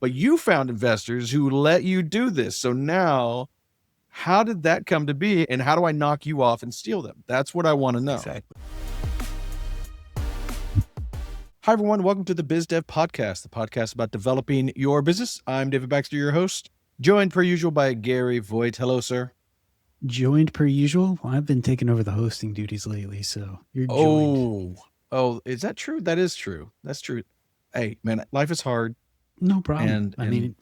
but you found investors who let you do this. So now, how did that come to be? And how do I knock you off and steal them? That's what I want to know. Exactly. Hi, everyone. Welcome to the Biz Dev Podcast, the podcast about developing your business. I'm David Baxter, your host, joined per usual by Gary Voigt. Hello, sir. Joined per usual? Well, I've been taking over the hosting duties lately, so you're joined. Oh, is that true? That is true. That's true. Hey, man, life is hard. No problem. And I mean,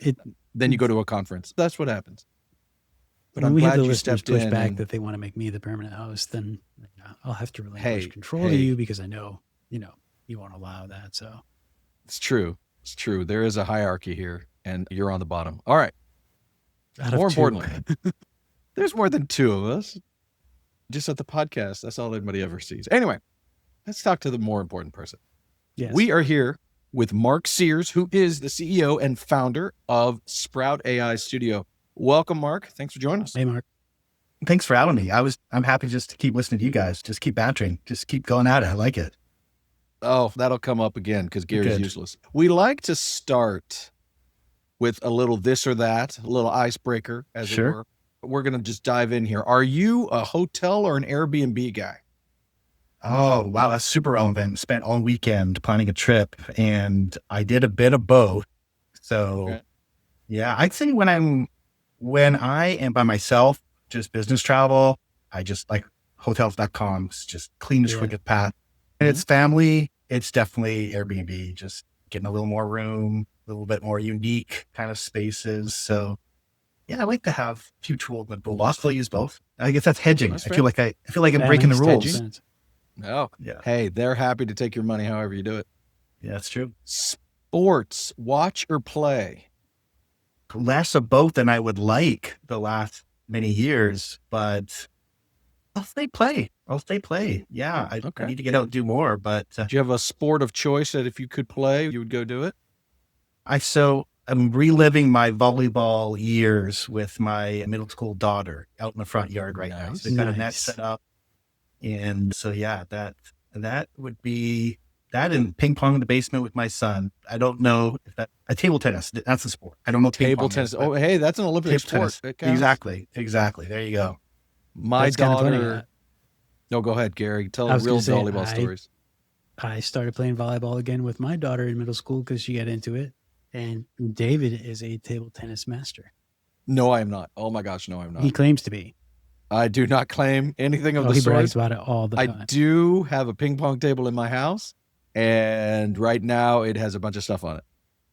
then you go to a conference. That's what happens. But when I'm we have glad the you listeners stepped push in. back that they want to make me the permanent host, then I'll have to relinquish control to hey. you because I know, you won't allow that. So It's true. It's true. There is a hierarchy here, and you're on the bottom. All right. More importantly, there's more than two of us. Just at the podcast, that's all anybody ever sees. Anyway, let's talk to the more important person. yes. We are here with Mark Sears, who is the CEO and founder of Sprout AI Studio. Welcome, Mark. Thanks for joining us. Hey, Mark. Thanks for having me. I'm happy just to keep listening to you guys. Just keep bantering. Just keep going at it. I like it. Oh, that'll come up again because Gary's Good. useless. We like to start with a little this or that, a little icebreaker, as it were. We're going to just dive in here. Are you a hotel or an Airbnb guy? Oh, wow. That's super relevant. Spent all weekend planning a trip and I did a bit of both. So yeah, I'd say when I am by myself, just business travel, I just like hotels.com. It's just cleanest wicked path. And it's family. It's definitely Airbnb, just getting a little more room, a little bit more unique kind of spaces. So yeah, I like to have a few tools, but we'll also use both. I guess that's hedging. That's I feel like I'm That breaking the makes rules. total sense. No. Yeah. Hey, they're happy to take your money however you do it. Yeah, that's true. Sports, watch or play? Less of both than I would like the last many years, but I'll stay play. Yeah, I need to get out and do more, but Do you have a sport of choice that if you could play, you would go do it? I'm reliving my volleyball years with my middle school daughter out in the front yard right now. So they've got a net set up. And so, yeah, that would be that, and ping pong in the basement with my son. I don't know if a table tennis, that's a sport. I don't know. Table tennis. Oh, hey, that's an Olympic sport. Exactly. There you go. My That's kind of funny. daughter. No, go ahead, Gary. Tell I was real gonna say, volleyball stories. I started playing volleyball again with my daughter in middle school because she got into it. And David is a table tennis master. No, I am not. Oh my gosh, no, I'm not. He claims to be. I do not claim anything of the He sort. brags about it all the time. I do have a ping pong table in my house, and right now it has a bunch of stuff on it.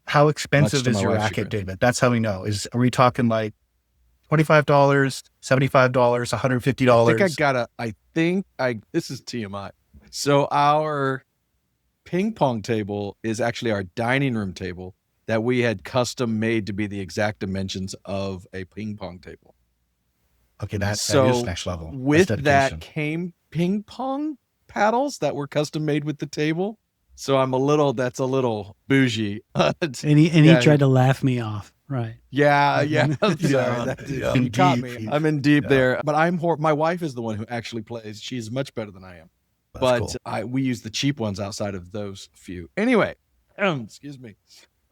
How expensive to is my your wife's racket, chagrin. David? That's how we know. Are we talking like $25, $75, $150? This is TMI. So our ping pong table is actually our dining room table that we had custom made to be the exact dimensions of a ping pong table. Okay, that So is next level. With That's that dedication. came ping pong paddles that were custom made with the table. So that's a little bougie. And he tried to laugh me off. Right. Yeah. I'm Yeah, sorry. yeah. You caught Deep. me. I'm in deep there. But my wife is the one who actually plays. She's much better than I am. That's cool. We use the cheap ones outside of those few. Anyway, excuse me.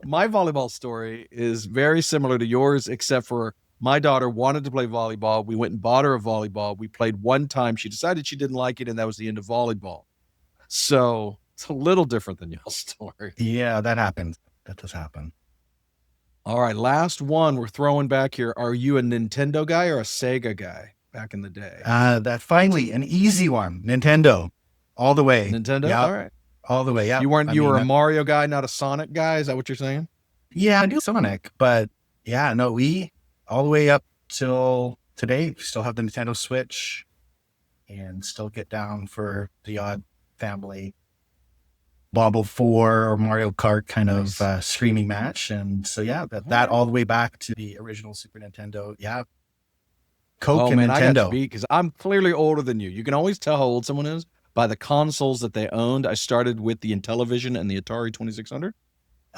My volleyball story is very similar to yours, except for my daughter wanted to play volleyball. We went and bought her a volleyball. We played one time. She decided she didn't like it, and that was the end of volleyball. So it's a little different than y'all's story. Yeah, that happens. That does happen. All right, last one we're throwing back here. Are you a Nintendo guy or a Sega guy back in the day? That finally an easy one. Nintendo, all the way. Nintendo? Yeah, All right. all the way. Yeah. You were a Mario guy, not a Sonic guy? Is that what you're saying? Yeah, I do Sonic, but yeah, no, we all the way up till today, we still have the Nintendo Switch and still get down for the odd family Bobble 4 or Mario Kart kind of streaming match. And so, yeah, that all the way back to the original Super Nintendo. Yeah. Coke and I got Nintendo. to beat because I'm clearly older than you. You can always tell how old someone is by the consoles that they owned. I started with the Intellivision and the Atari 2600,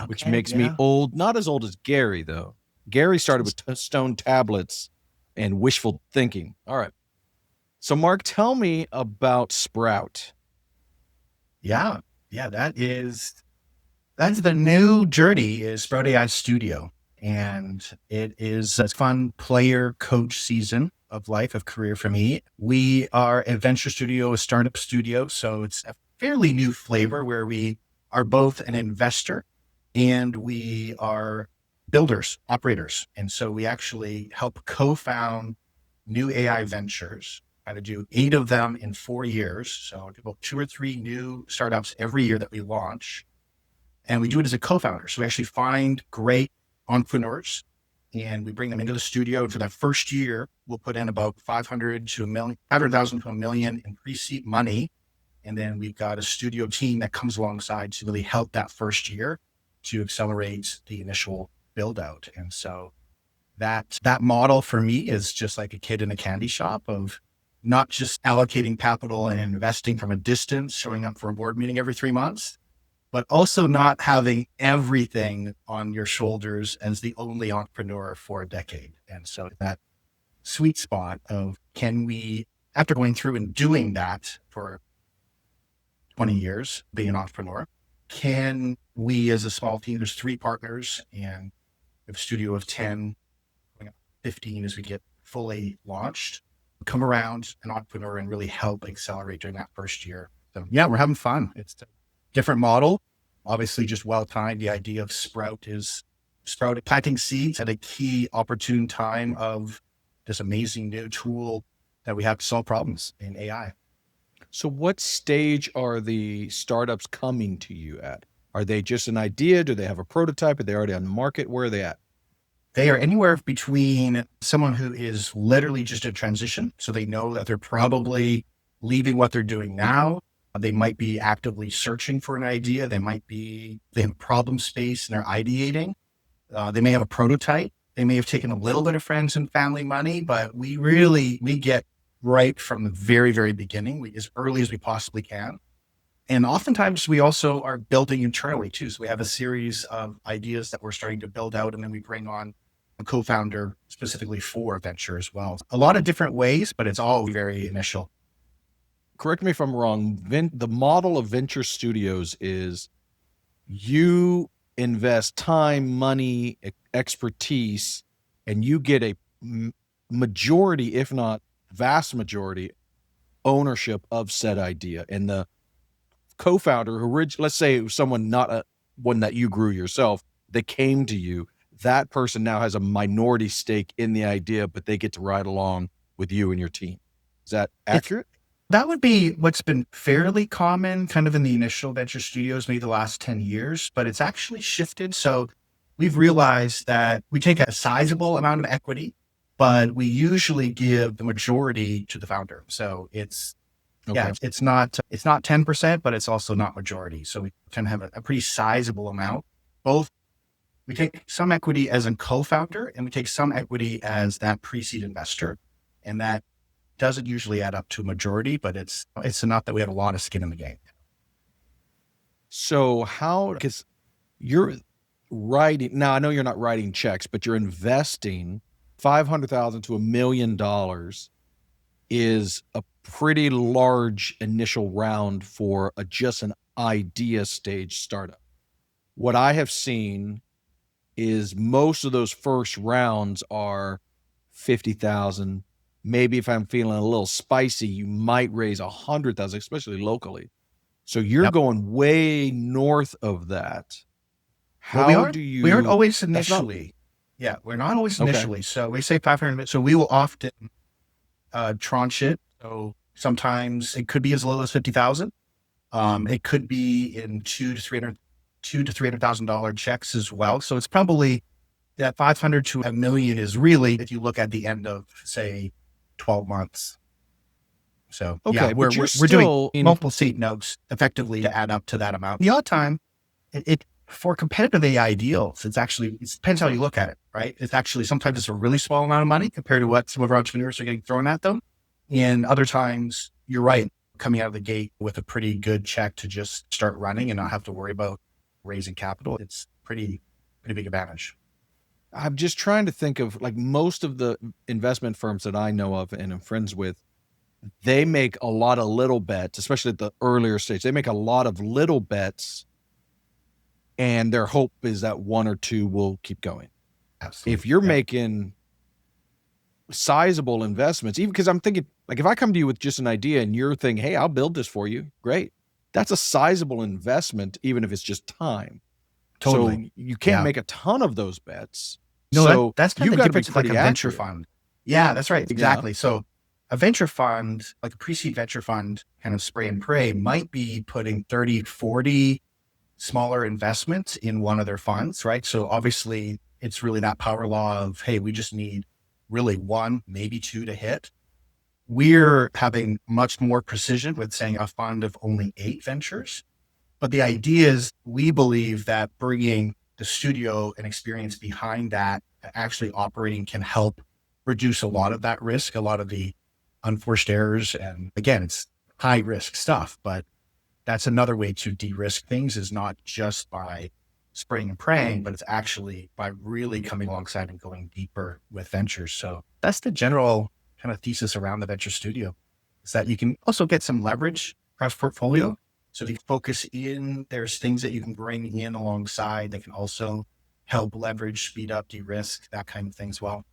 which makes me old. Not as old as Gary, though. Gary started with stone tablets and wishful thinking. All right. So, Mark, tell me about Sprout. Yeah, that is That's the new journey is Sprout AI Studio. And it is a fun player coach season of life, of career for me. We are a venture studio, a startup studio. So it's a fairly new flavor where we are both an investor and we are builders, operators. And so we actually help co-found new AI ventures. I do 8 of them in 4 years. So about 2 or 3 new startups every year that we launch. And we do it as a co-founder. So we actually find great entrepreneurs and we bring them into the studio. For that first year, we'll put in about 500,000 to $1 million in pre-seed money. And then we've got a studio team that comes alongside to really help that first year to accelerate the initial build out. And so that model for me is just like a kid in a candy shop of not just allocating capital and investing from a distance, showing up for a board meeting every 3 months, but also not having everything on your shoulders as the only entrepreneur for a decade. And so that sweet spot of can we, after going through and doing that for 20 years, being an entrepreneur, can we as a small team, there's 3 partners and we have a studio of 10, 15 as we get fully launched, come around an entrepreneur and really help accelerate during that first year. So yeah, we're having fun. It's a different model, obviously just well-timed. The idea of Sprout planting seeds at a key opportune time of this amazing new tool that we have to solve problems in AI. So what stage are the startups coming to you at? Are they just an idea? Do they have a prototype? Are they already on the market? Where are they at? They are anywhere between someone who is literally just in transition. So they know that they're probably leaving what they're doing now. They might be actively searching for an idea. They have a problem space and they're ideating. They may have a prototype. They may have taken a little bit of friends and family money, but we get right from the very, very beginning, as early as we possibly can. And oftentimes we also are building internally too. So we have a series of ideas that we're starting to build out, and then we bring on a co-founder specifically for a venture as well. A lot of different ways, but it's all very initial. Correct me if I'm wrong. The model of venture studios is you invest time, money, expertise, and you get a majority, if not vast majority, ownership of said idea. And the co-founder who, let's say it was someone, not one that you grew yourself, that came to you, that person now has a minority stake in the idea, but they get to ride along with you and your team. Is that accurate? That would be what's been fairly common kind of in the initial venture studios, maybe the last 10 years, but it's actually shifted. So we've realized that we take a sizable amount of equity, but we usually give the majority to the founder. So it's not 10%, but it's also not majority. So we can have a pretty sizable amount. Both we take some equity as a co-founder and we take some equity as that pre-seed investor. And that doesn't usually add up to a majority, but it's enough that we have a lot of skin in the game. So because you're writing, now I know you're not writing checks, but you're investing $500,000 to $1 million is a pretty large initial round for just an idea stage startup. What I have seen is most of those first rounds are 50,000. Maybe if I'm feeling a little spicy, you might raise 100,000, especially locally. So you're going way north of that. We aren't always initially. We're not always initially. So we say 500. So we will often tranche it. So sometimes it could be as low as 50,000. It could be in $200,000 to $300,000 checks as well. So it's probably that 500 to $1 million is really, if you look at the end of say 12 months. So we're doing multiple seed notes effectively to add up to that amount. The odd time, it for competitive AI deals, it depends how you look at it, right? It's actually, sometimes it's a really small amount of money compared to what some of our entrepreneurs are getting thrown at them. And other times, you're right, coming out of the gate with a pretty good check to just start running and not have to worry about raising capital. It's pretty big advantage. I'm just trying to think of, like, most of the investment firms that I know of and I'm friends with, they make a lot of little bets, especially at the earlier stage. They make a lot of little bets and their hope is that one or two will keep going. Absolutely. If you're making sizable investments, even because I'm thinking, like, if I come to you with just an idea and you're thinking, hey, I'll build this for you, great. That's a sizable investment, even if it's just time. Totally. So you can't make a ton of those bets. No, so that's kind of the difference with like a venture accurate. fund. Yeah, that's right. Exactly. So a venture fund, like a pre-seed venture fund, kind of spray and pray, might be putting 30, 40 smaller investments in one of their funds, right? So obviously it's really that power law of, hey, we just need really one, maybe two to hit. We're having much more precision with saying a fund of only 8 ventures. But the idea is we believe that bringing the studio and experience behind that actually operating can help reduce a lot of that risk, a lot of the unforced errors. And again, it's high risk stuff, but that's another way to de-risk things, is not just by spraying and praying, but it's actually by really coming alongside and going deeper with ventures. So that's the general kind of thesis around the venture studio, is that you can also get some leverage across portfolio. So if you focus in, there's things that you can bring in alongside that can also help leverage, speed up, de-risk, that kind of thing as well.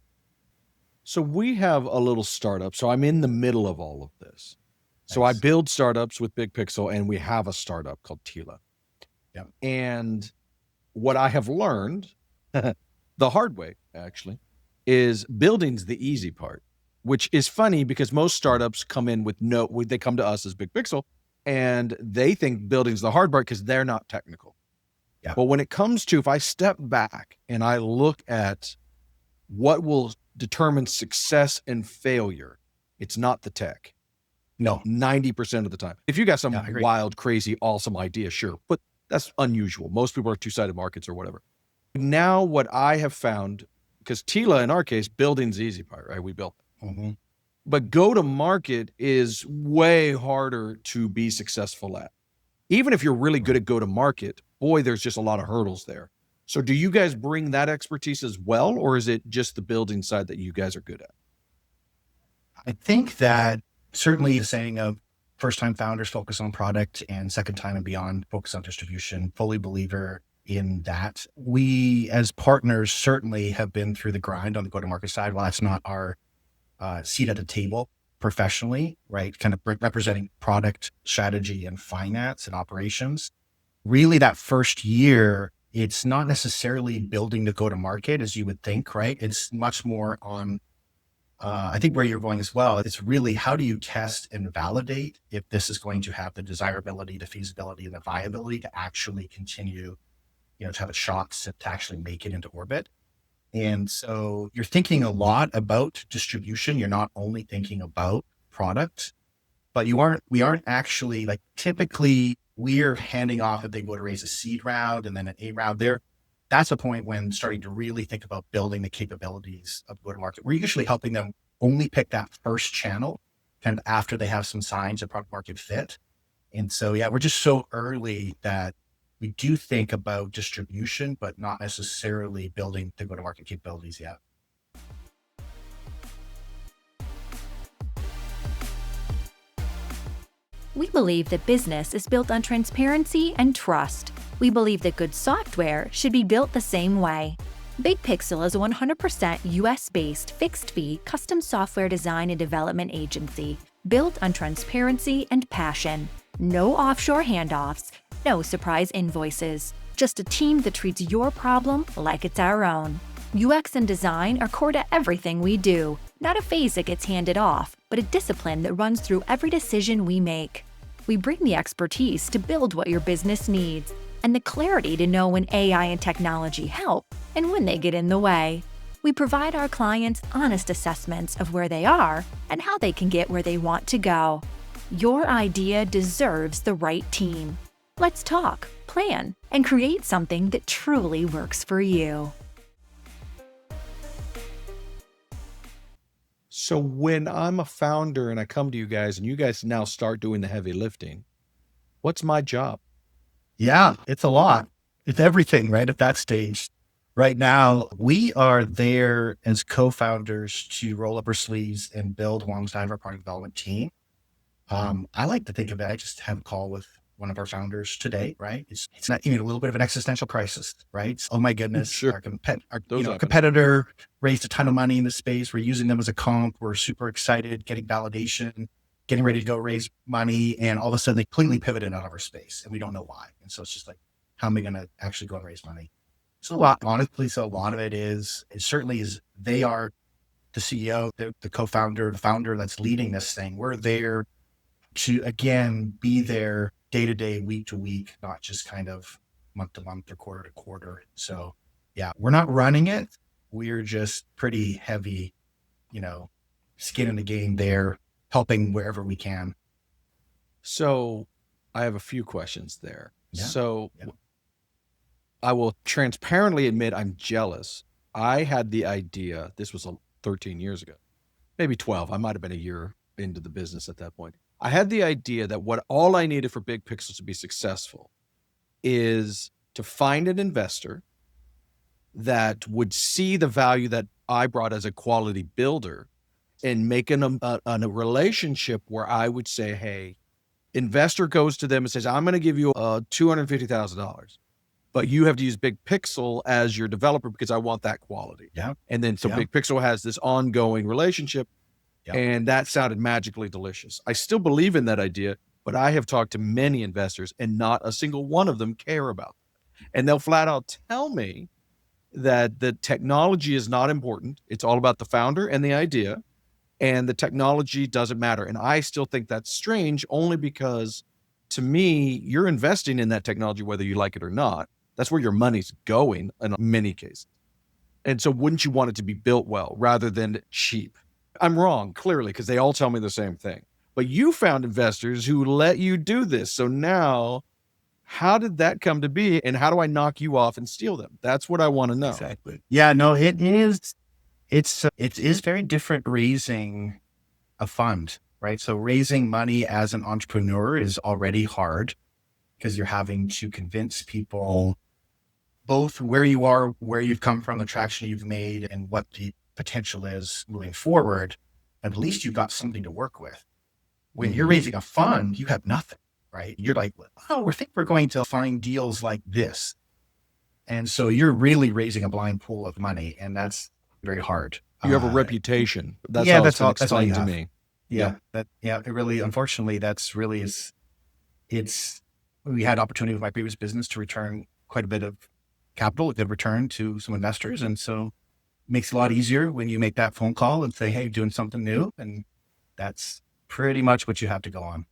So we have a little startup. So I'm in the middle of all of this. So I build startups with Big Pixel, and we have a startup called Tila. Yep. And what I have learned the hard way, actually, is building's the easy part, which is funny because most startups come in with they come to us as Big Pixel, and they think building's the hard part because they're not technical. Yeah. But when it comes to, if I step back and I look at what will determine success and failure, it's not the tech. No. 90% of the time. If you got some agree. wild, crazy, awesome idea, sure, but that's unusual. Most people are two-sided markets or whatever. Now what I have found, because Tila, in our case, building's the easy part, right? We built it. Mm-hmm. But go-to-market is way harder to be successful at. Even if you're really good at go-to-market, boy, there's just a lot of hurdles there. So do you guys bring that expertise as well, or is it just the building side that you guys are good at? I think that certainly the saying of first-time founders focus on product and second time and beyond focus on distribution, fully believer in that. We as partners certainly have been through the grind on the go-to-market side. While that's not our seat at the table professionally, right? Kind of representing product strategy and finance and operations. Really that first year, it's not necessarily building the go-to-market as you would think, right? It's much more on, I think where you're going as well, it's really how do you test and validate if this is going to have the desirability, the feasibility, and the viability to actually continue, to have a shot to actually make it into orbit. And so you're thinking a lot about distribution. You're not only thinking about product, but we aren't actually, like, typically we're handing off if they go to raise a seed round and then an A round there. That's a point when starting to really think about building the capabilities of go-to-market. We're usually helping them only pick that first channel kind of after they have some signs of product market fit. And so, we're just so early that we do think about distribution, but not necessarily building the go-to-market capabilities yet. We believe that business is built on transparency and trust. We believe that good software should be built the same way. Big Pixel is a 100% US-based, fixed-fee, custom software design and development agency built on transparency and passion. No offshore handoffs, no surprise invoices. Just a team that treats your problem like it's our own. UX and design are core to everything we do. Not a phase that gets handed off, but a discipline that runs through every decision we make. We bring the expertise to build what your business needs, and the clarity to know when AI and technology help and when they get in the way. We provide our clients honest assessments of where they are and how they can get where they want to go. Your idea deserves the right team. Let's talk, plan, and create something that truly works for you. So when I'm a founder and I come to you guys and you guys now start doing the heavy lifting, what's my job? Yeah, it's a lot. It's everything, right? At that stage. Right now, we are there as co-founders to roll up our sleeves and build alongside our product development team. I like to think of it, I just have a call with one of our founders today, right? It's not even a little bit of an existential crisis, right? Oh my goodness, Sure. our Those happen. competitor raised a ton of money in the space. We're using them as a comp. We're super excited, getting validation, getting ready to go raise money. And all of a sudden they completely pivoted out of our space and we don't know why. And so it's just like, how am I going to actually go and raise money? So honestly, a lot of it certainly is they are the CEO, the co-founder, the founder that's leading this thing. We're there to, again, be there day to day, week to week, not just kind of month to month or quarter to quarter. So yeah, we're not running it. We're just pretty heavy, skin in the game there, helping wherever we can. So I have a few questions there. Yeah. So I will transparently admit I'm jealous. I had the idea, this was 13 years ago, maybe 12. I might have been a year into the business at that point. I had the idea that all I needed for Big Pixels to be successful is to find an investor that would see the value that I brought as a quality builder and make a relationship where I would say, hey, investor goes to them and says, I'm going to give you $250,000, but you have to use Big Pixel as your developer because I want that quality. Yeah. And then Big Pixel has this ongoing relationship. Yeah. And that sounded magically delicious. I still believe in that idea, but I have talked to many investors and not a single one of them care about it. And they'll flat out tell me that the technology is not important. It's all about the founder and the idea, and the technology doesn't matter. And I still think that's strange, only because to me, you're investing in that technology, whether you like it or not. That's where your money's going in many cases. And so wouldn't you want it to be built well rather than cheap? I'm wrong, clearly, because they all tell me the same thing. But you found investors who let you do this. So now, how did that come to be? And how do I knock you off and steal them? That's what I want to know. Exactly. Yeah, no, it is very different raising a fund, right? So raising money as an entrepreneur is already hard because you're having to convince people both where you are, where you've come from, the traction you've made, and what the potential is moving forward. At least you've got something to work with. When you're raising a fund, you have nothing, right? You're like, oh, we think we're going to find deals like this. And so you're really raising a blind pool of money, and that's very hard. You have a reputation. That's yeah, all that's all. it's That's all you explained have. to me. Yeah. It really, unfortunately, that's really we had opportunity with my previous business to return quite a bit of capital, a good return to some investors. And so it makes it a lot easier when you make that phone call and say, hey, doing something new. And that's pretty much what you have to go on.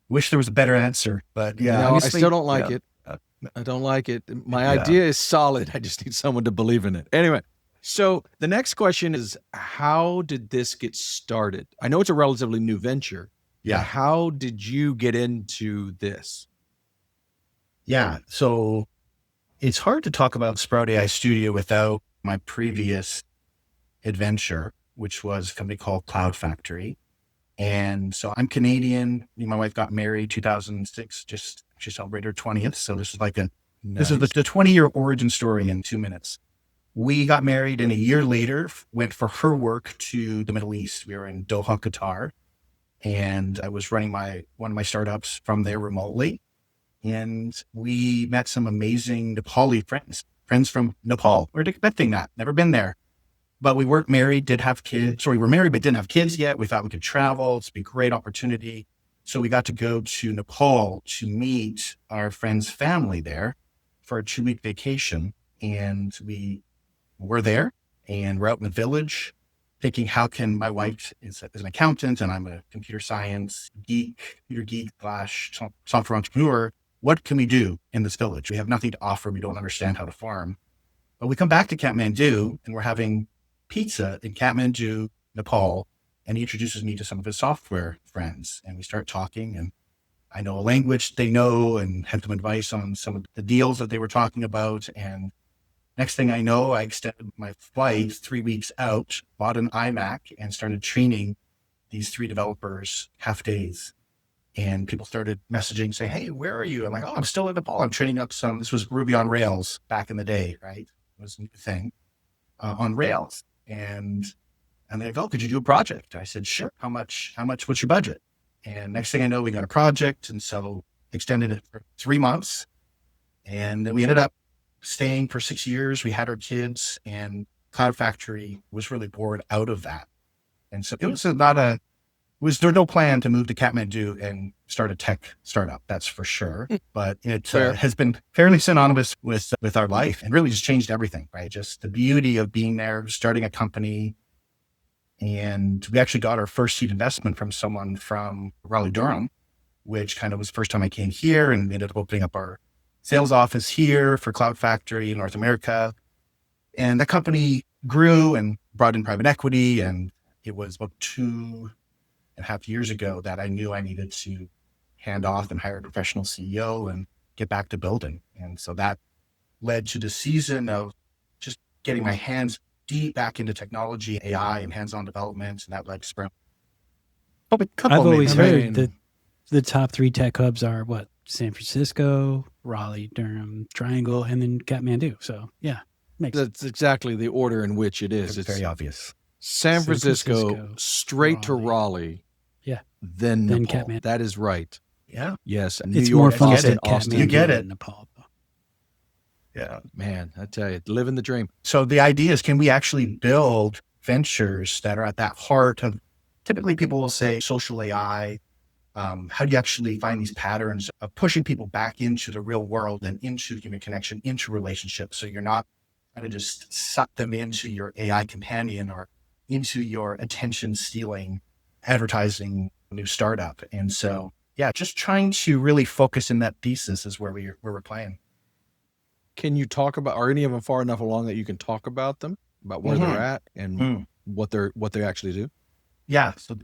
Wish there was a better answer, but yeah. No, I still don't like it. I don't like it. My idea is solid. I just need someone to believe in it. Anyway, so the next question is, how did this get started? I know it's a relatively new venture. Yeah. How did you get into this? Yeah. So it's hard to talk about Sprout AI Studio without my previous adventure, which was a company called CloudFactory. And so I'm Canadian. Me and my wife got married 2006, she celebrated her 20th. So this is like this is the 20-year origin story in 2 minutes. We got married and a year later went for her work to the Middle East. We were in Doha, Qatar. And I was running one of my startups from there remotely. And we met some amazing Nepali friends from Nepal. We we're expecting that, never been there. But we weren't married, did have kids. So we were married, but didn't have kids yet. We thought we could travel. It's be a great opportunity. So we got to go to Nepal to meet our friend's family there for a 2-week vacation. And we were there and we're out in the village thinking, how can my wife is an accountant and I'm a computer science geek, computer geek / software entrepreneur. What can we do in this village? We have nothing to offer. We don't understand how to farm. But we come back to Kathmandu and we're having pizza in Kathmandu, Nepal. And he introduces me to some of his software friends. And we start talking and I know a language they know and had some advice on some of the deals that they were talking about. And next thing I know, I extended my flight 3 weeks out, bought an iMac and started training these 3 developers half days. And people started messaging, saying, hey, where are you? I'm like, oh, I'm still in Nepal. I'm training up this was Ruby on Rails back in the day, right? It was a new thing on Rails. And they go, could you do a project? I said, sure. How much? What's your budget? And next thing I know, we got a project. And so extended it for 3 months. And then we ended up staying for 6 years. We had our kids, and CloudFactory was really born out of that. And so there was no plan to move to Kathmandu and start a tech startup, that's for sure. But it has been fairly synonymous with our life and really just changed everything, right? Just the beauty of being there, starting a company. And we actually got our first seed investment from someone from Raleigh, Durham, which kind of was the first time I came here, and we ended up opening up our sales office here for CloudFactory in North America. And that company grew and brought in private equity. And it was about 2.5 years ago that I knew I needed to hand off and hire a professional CEO and get back to building. And so that led to the season of just getting my hands deep back into technology, AI, and hands-on development. And that led to I've always heard that the top 3 tech hubs are what? San Francisco, Raleigh, Durham, Triangle, and then Kathmandu. So yeah, that's exactly the order in which it is. It's very obvious. San Francisco, straight to Raleigh. Yeah. Then Nepal. Kathmandu. That is right. Yeah. Yes. It's New York, more fun to Austin. You get it. Nepal. Yeah. Man, I tell you, living the dream. So the idea is, can we actually build ventures that are at that heart of, typically people will say social AI. How do you actually find these patterns of pushing people back into the real world and into human connection, into relationships? So you're not trying to just suck them into your AI companion or into your attention stealing advertising new startup. And so, yeah, just trying to really focus in that thesis is where we're playing. Can you talk about, are any of them far enough along that you can talk about them, about where they're at and what they actually do? Yeah. So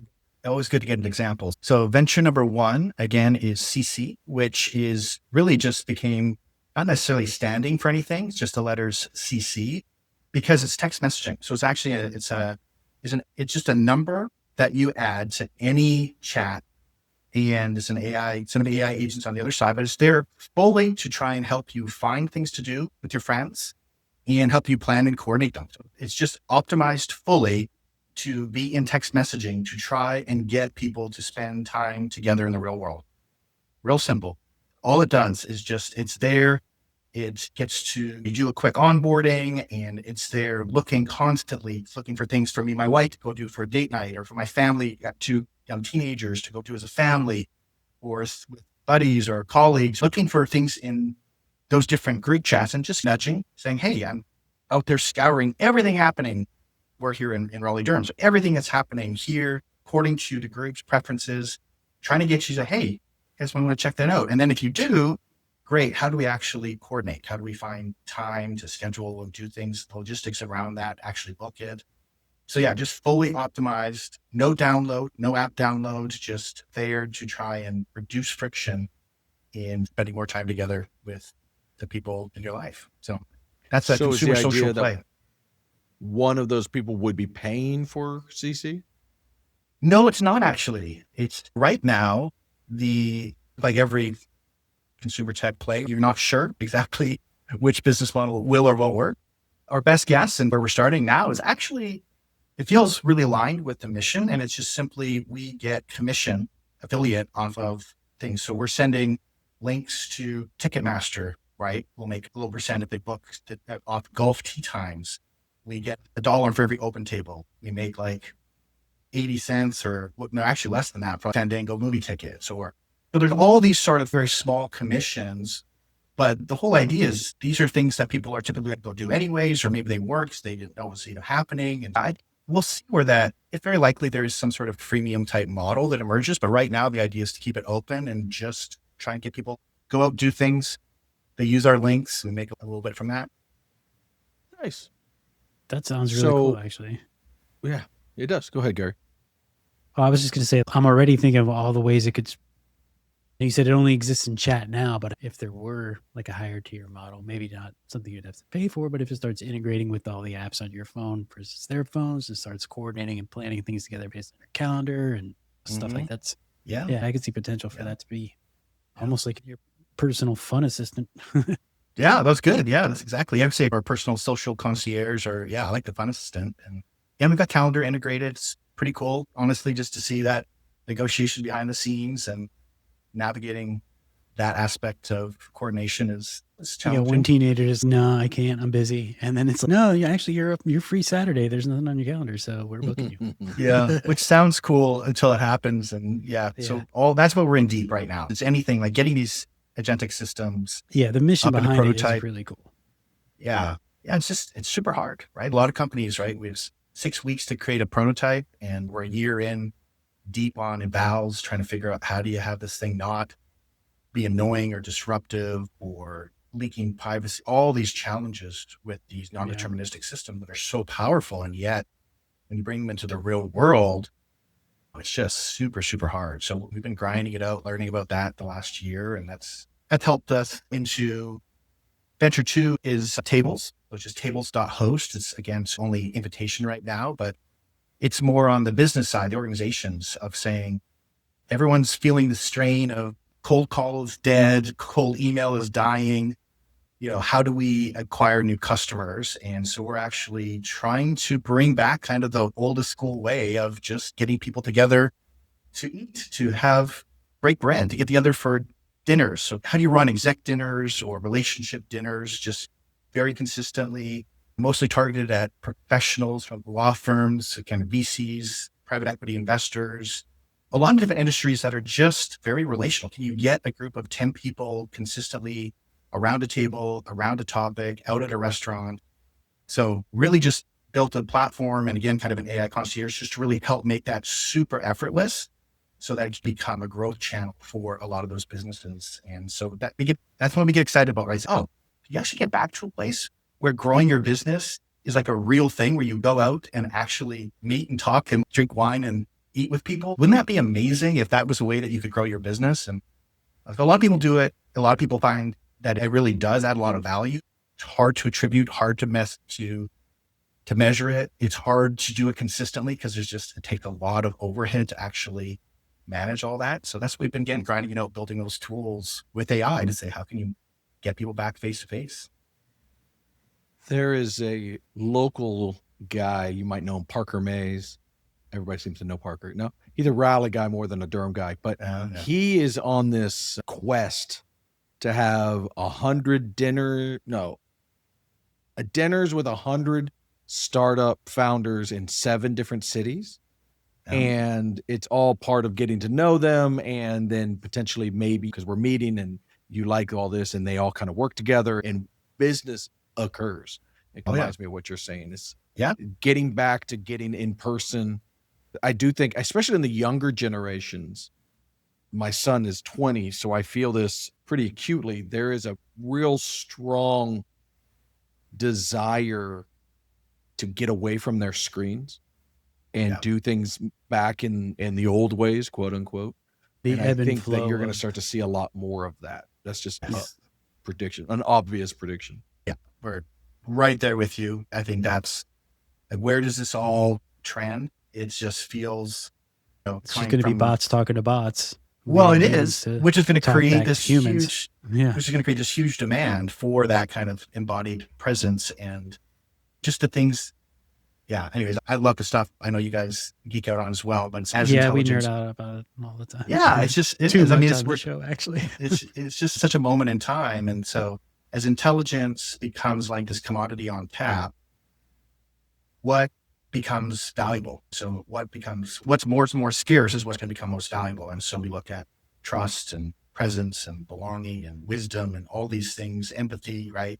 always good to get an example. So venture number 1, again, is CC, which is really just became not necessarily standing for anything. It's just the letters CC because it's text messaging. So it's actually, it's just a number that you add to any chat. And it's an AI, some of the AI agents on the other side, but it's there fully to try and help you find things to do with your friends and help you plan and coordinate them. So it's just optimized fully to be in text messaging to try and get people to spend time together in the real world. Real simple. All it does is just, it's there. It gets to, you do a quick onboarding and it's there looking constantly, it's looking for things for me, my wife to go do for a date night, or for my family, got 2 young teenagers to go do as a family, or with buddies or colleagues, looking for things in those different group chats and just nudging, saying, hey, I'm out there scouring everything happening. We're here in Raleigh, Durham. So everything that's happening here, according to the group's preferences, trying to get you to say, hey, guys, we want to check that out. And then if you do, great. How do we actually coordinate? How do we find time to schedule and do things, logistics around that, actually book it? So yeah, just fully optimized, no download, no app downloads, just there to try and reduce friction in spending more time together with the people in your life. So that's a consumer social play. One of those people would be paying for CC? No, it's not actually. It's right now, like every consumer tech play, you're not sure exactly which business model will or won't work. Our best guess and where we're starting now is actually, it feels really aligned with the mission. And it's just simply, we get commission affiliate off of things. So we're sending links to Ticketmaster, right? We'll make a little percent if they book off golf tee times. We get $1 for every open table. We make like 80 cents or no, actually less than that for Fandango movie tickets. So there's all these sort of very small commissions, but the whole idea is these are things that people are typically going to go do anyways, or maybe they work because they didn't know was happening. And we'll see where that, it's very likely there is some sort of freemium type model that emerges. But right now the idea is to keep it open and just try and get people go out, do things. They use our links and make a little bit from that. Nice. That sounds really cool, actually. Yeah, it does. Go ahead, Gary. Oh, I was just going to say, I'm already thinking of all the ways it could. You said it only exists in chat now, but if there were like a higher tier model, maybe not something you'd have to pay for, but if it starts integrating with all the apps on your phone versus their phones, it starts coordinating and planning things together based on your calendar and stuff like that. Yeah, I could see potential for that to be almost like your personal fun assistant. Yeah, that's good. Yeah, that's exactly. I would say our personal social concierge, or I like the fun assistant. And we've got calendar integrated. It's pretty cool, honestly, just to see that negotiation behind the scenes and navigating that aspect of coordination is Yeah, challenging. one teenager is, no, I can't, I'm busy. And then it's like, no, actually you're free Saturday. There's nothing on your calendar, so we're booking you. Yeah, which sounds cool until it happens. And so that's what we're in deep right now. It's anything like getting these agentic systems. Yeah, the mission up in the behind it prototype. is really cool. Yeah. It's super hard, right? A lot of companies, right? We have 6 weeks to create a prototype and we're a year in deep on evals, trying to figure out how do you have this thing not be annoying or disruptive or leaking privacy, all these challenges with these non-deterministic systems that are so powerful. And yet when you bring them into the real world, it's just super, super hard. So we've been grinding it out, learning about that the last year. And that's helped us into Venture 2 is Tables, which is tables.host. It's only invitation right now, but it's more on the business side, the organizations of saying everyone's feeling the strain of cold call is dead, cold email is dying. How do we acquire new customers? And so we're actually trying to bring back kind of the oldest school way of just getting people together to eat, to break bread, to get together for dinners. So how do you run exec dinners or relationship dinners just very consistently, mostly targeted at professionals from law firms, kind of VCs, private equity investors, a lot of different industries that are just very relational. Can you get a group of 10 people consistently around a table, around a topic, out at a restaurant? So really just built a platform and again, kind of an AI concierge just to really help make that super effortless so that it can become a growth channel for a lot of those businesses. And so that's when we get excited about, right? You actually get back to a place where growing your business is like a real thing where you go out and actually meet and talk and drink wine and eat with people. Wouldn't that be amazing if that was a way that you could grow your business? And a lot of people do it. A lot of people find that it really does add a lot of value. It's hard to attribute, hard to measure it. It's hard to do it consistently because it takes a lot of overhead to actually manage all that. So that's what we've been grinding out, building those tools with AI to say, how can you get people back face to face? There is a local guy, you might know him, Parker Mays. Everybody seems to know Parker. No, he's a Raleigh guy more than a Durham guy, but he is on this quest to have 100 dinners with 100 startup founders in 7 different cities. And it's all part of getting to know them. And then potentially maybe because we're meeting and you like all this and they all kind of work together and business occurs. It reminds me of what you're saying. It's getting back to getting in person. I do think, especially in the younger generations, my son is 20, so I feel this pretty acutely. There is a real strong desire to get away from their screens and do things back in the old ways, quote unquote. And I think that you're going to start to see a lot more of that. That's just a prediction, an obvious prediction. Yeah, we're right there with you. I think that's where does this all trend? It just feels, it's just going to be bots talking to bots. Well, it is, which is going to create this humans. which is going to create this huge demand for that kind of embodied presence and just the things. Yeah. Anyways, I love the stuff I know you guys geek out on as well, but it's as we nerd out about it all the time. Yeah. It's just, it's the show actually. it's just such a moment in time. And so as intelligence becomes like this commodity on tap, what becomes valuable? So what's more scarce is what's going to become most valuable. And so we look at trust and presence and belonging and wisdom and all these things, empathy, right?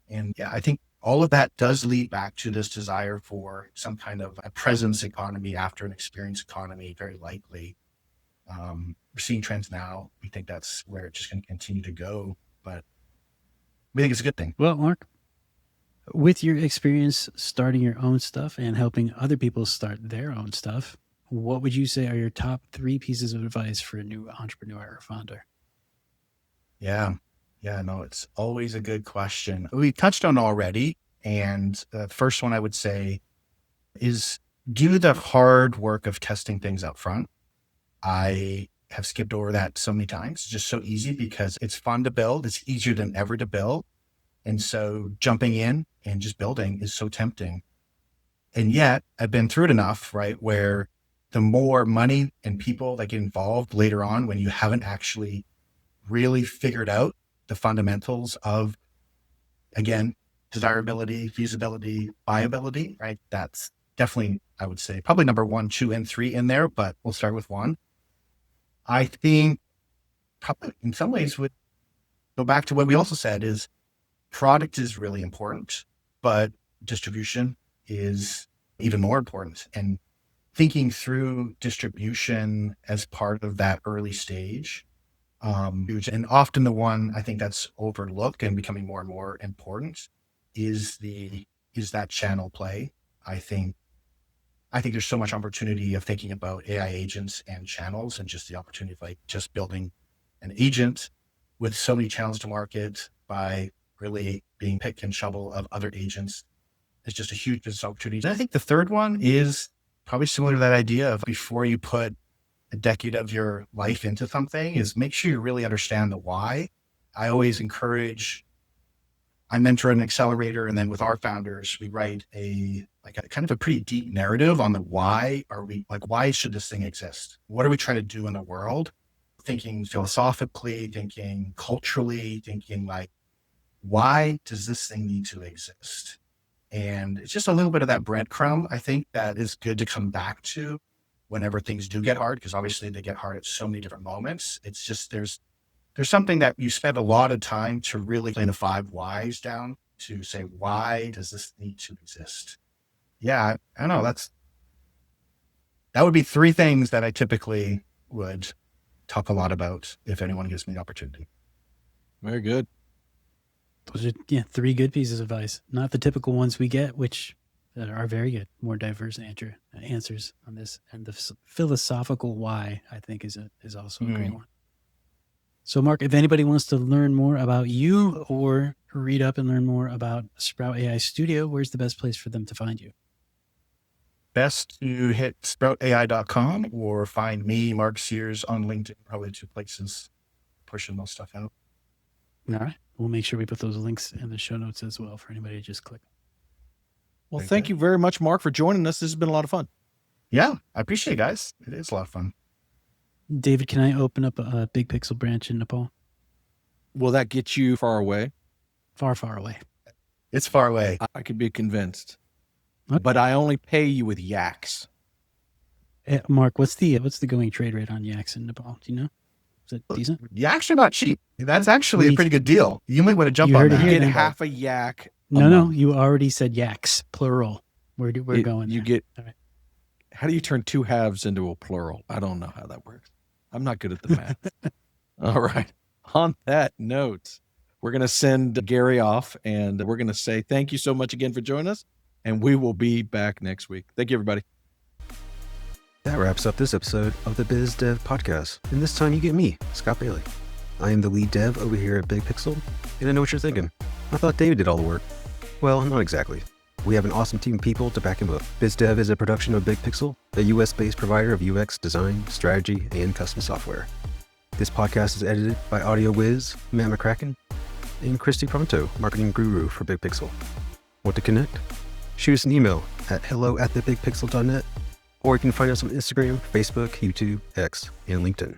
And I think all of that does lead back to this desire for some kind of a presence economy after an experience economy, very likely. We're seeing trends now. We think that's where it's just going to continue to go, but we think it's a good thing. Well, Mark, with your experience starting your own stuff and helping other people start their own stuff, what would you say are your top 3 pieces of advice for a new entrepreneur or founder? Yeah, no, it's always a good question. We touched on already. And the first one I would say is do the hard work of testing things up front. I have skipped over that so many times. It's just so easy because it's fun to build. It's easier than ever to build. And so jumping in and just building is so tempting. And yet I've been through it enough, right? Where the more money and people that get involved later on, when you haven't actually really figured out the fundamentals of, again, desirability, feasibility, viability, right? That's definitely, I would say, probably number 1, 2, and 3 in there, but we'll start with 1. I think probably in some ways would go back to what we also said is product is really important, but distribution is even more important. And thinking through distribution as part of that early stage, and often the one I think that's overlooked and becoming more and more important is that channel play. I think there's so much opportunity of thinking about AI agents and channels, and just the opportunity of like just building an agent with so many channels to market by really being pick and shovel of other agents. It's just a huge business opportunity. And I think the third one is probably similar to that idea of before you put a decade of your life into something is make sure you really understand the why. I always encourage, I mentor an accelerator, and then with our founders, we write a kind of a pretty deep narrative on the why why should this thing exist? What are we trying to do in the world? Thinking philosophically, thinking culturally, thinking like, why does this thing need to exist? And it's just a little bit of that breadcrumb, I think, that is good to come back to whenever things do get hard, because obviously they get hard at so many different moments. It's just, there's something that you spend a lot of time to really lay the 5 whys down to say, why does this need to exist? Yeah, I don't know. That would be 3 things that I typically would talk a lot about if anyone gives me the opportunity. Very good. Those are 3 good pieces of advice. Not the typical ones we get, which are very good. More diverse answers on this, and the philosophical why I think is also a great one. So, Mark, if anybody wants to learn more about you or read up and learn more about Sprout AI Studio, where's the best place for them to find you? Best to hit sproutai.com or find me, Mark Sears, on LinkedIn. Probably 2 places pushing most stuff out. All right. We'll make sure we put those links in the show notes as well for anybody to just click. Well, thank you very much, Mark, for joining us. This has been a lot of fun. Yeah, I appreciate it, guys. It is a lot of fun. David, can I open up a Big Pixel branch in Nepal? Will that get you far away? Far, far away. It's far away. I could be convinced. Okay. But I only pay you with yaks. Mark, what's the going trade rate on yaks in Nepal? Do you know? Is it decent? Yaks are not cheap. That's actually a pretty good deal. You might want to jump on that. You get half a yak. No, you already said yaks, plural. We're going there. You get, all right. How do you turn 2 halves into a plural? I don't know how that works. I'm not good at the math. All right. On that note, we're going to send Gary off, and we're going to say thank you so much again for joining us, and we will be back next week. Thank you, everybody. That wraps up this episode of the Biz Dev Podcast. And this time you get me, Scott Bailey. I am the lead dev over here at Big Pixel, and I know what you're thinking. I thought David did all the work. Well, not exactly. We have an awesome team of people to back him up. BizDev is a production of Big Pixel, a US-based provider of UX design, strategy, and custom software. This podcast is edited by Audio Wiz, Matt McCracken, and Christy Pronto, marketing guru for Big Pixel. Want to connect? Shoot us an email at hello@thebigpixel.net, or you can find us on Instagram, Facebook, YouTube, X, and LinkedIn.